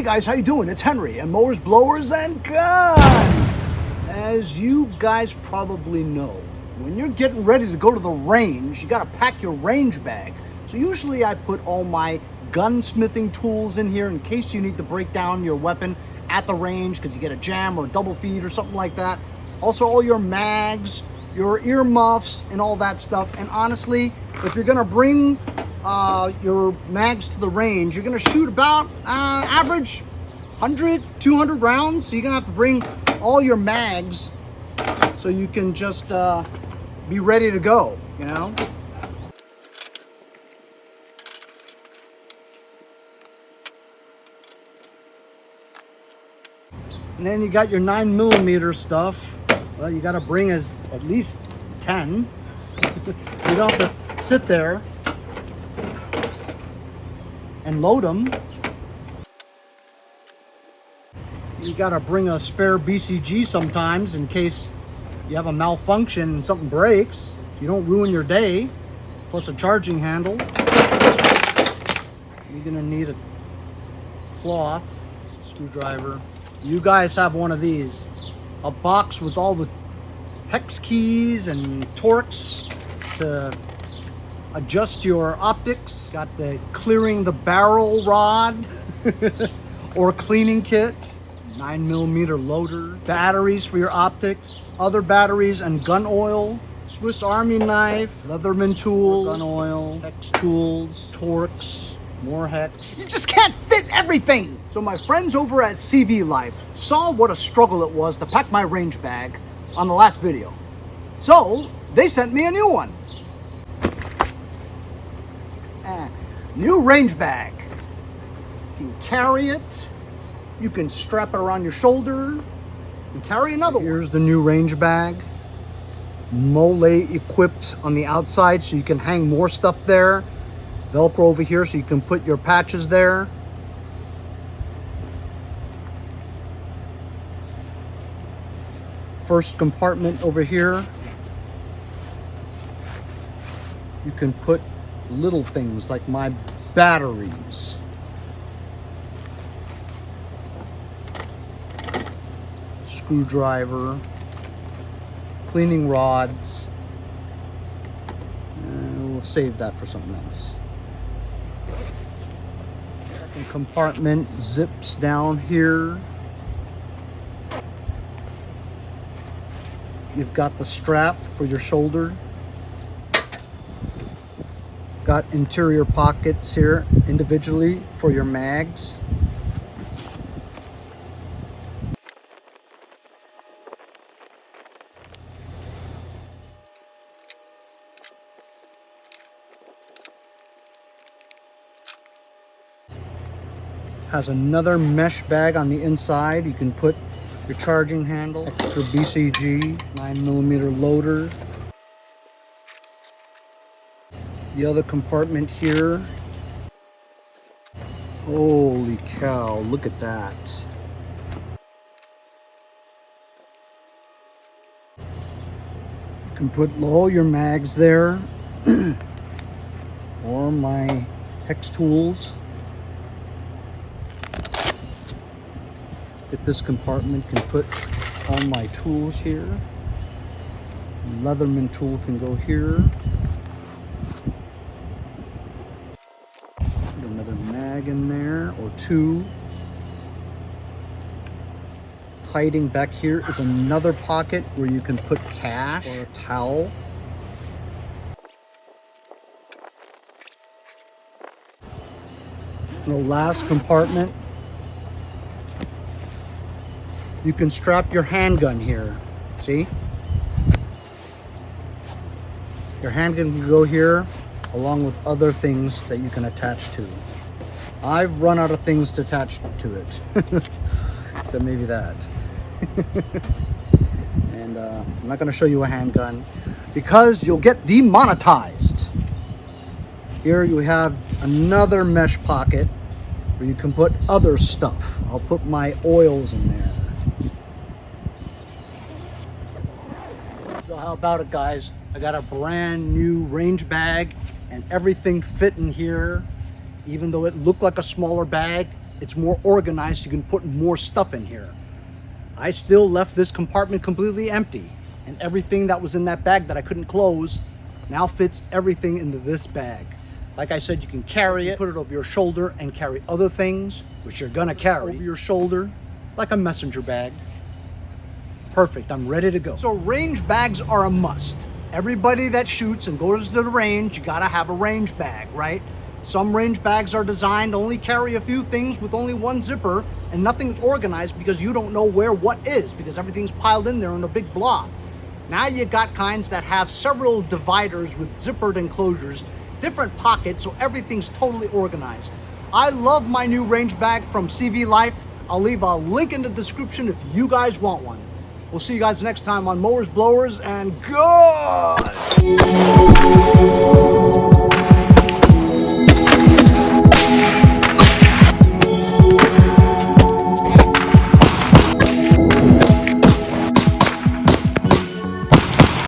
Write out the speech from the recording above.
guys, how you doing? It's Henry and Mowers, Blowers, and Guns. As you guys probably know, when you're getting ready to go to the range, you gotta pack your range bag. So usually I put all my gunsmithing tools in here in case you need to break down your weapon at the range because you get a jam or a double feed or something like that. Also all your mags, your earmuffs, and all that stuff. And honestly, if you're gonna bring your mags to the range, you're gonna shoot about average 100, 200 rounds. So you're gonna have to bring all your mags so you can just be ready to go, you know? And then you got your 9mm stuff. Well, you gotta bring at least 10. You don't have to sit there and load them. You gotta bring a spare BCG sometimes in case you have a malfunction and something breaks, so you don't ruin your day. Plus a charging handle. You're gonna need a cloth, screwdriver. You guys have one of these, a box with all the hex keys and torques to adjust your optics. Got the clearing the barrel rod or cleaning kit, 9mm loader, batteries for your optics, other batteries and gun oil, Swiss Army knife, Leatherman tool, gun oil, hex tools, torques, more hex. You just can't fit everything. So my friends over at CVLIFE saw what a struggle it was to pack my range bag on the last video. So they sent me a new one. New range bag. You can carry it. You can strap it around your shoulder and carry another one. Here's the new range bag. Molle equipped on the outside so you can hang more stuff there. Velcro over here so you can put your patches there. First compartment over here. You can put little things like my batteries. Screwdriver, cleaning rods, and we'll save that for something else. Second compartment zips down here. You've got the strap for your shoulder. Got interior pockets here individually for your mags. Has another mesh bag on the inside. You can put your charging handle, extra BCG, 9mm loader. The other compartment here. Holy cow, look at that. You can put all your mags there or my hex tools. Get this compartment, can put all my tools here. Leatherman tool can go here. Put another mag in there or two. Hiding back here is another pocket where you can put cash or a towel. The last compartment, you can strap your handgun here. See? Your handgun can go here along with other things that you can attach to. I've run out of things to attach to it. So maybe that. And I'm not going to show you a handgun because you'll get demonetized. Here you have another mesh pocket where you can put other stuff. I'll put my oils in there. So how about it, guys? I got a brand new range bag and everything fit in here. Even though it looked like a smaller bag, it's more organized. You can put more stuff in here. I still left this compartment completely empty, and everything that was in that bag that I couldn't close now fits everything into this bag. Like I said, you can carry it, put it over your shoulder, and carry other things, which you're gonna carry over your shoulder, like a messenger bag. Perfect, I'm ready to go. So range bags are a must. Everybody that shoots and goes to the range, you gotta have a range bag, right? Some range bags are designed to only carry a few things with only one zipper, and nothing's organized because you don't know where what is, because everything's piled in there in a big blob. Now you got kinds that have several dividers with zippered enclosures, different pockets, so everything's totally organized. I love my new range bag from CVLIFE. I'll leave a link in the description if you guys want one. We'll see you guys next time on Mowers, Blowers, and Guns!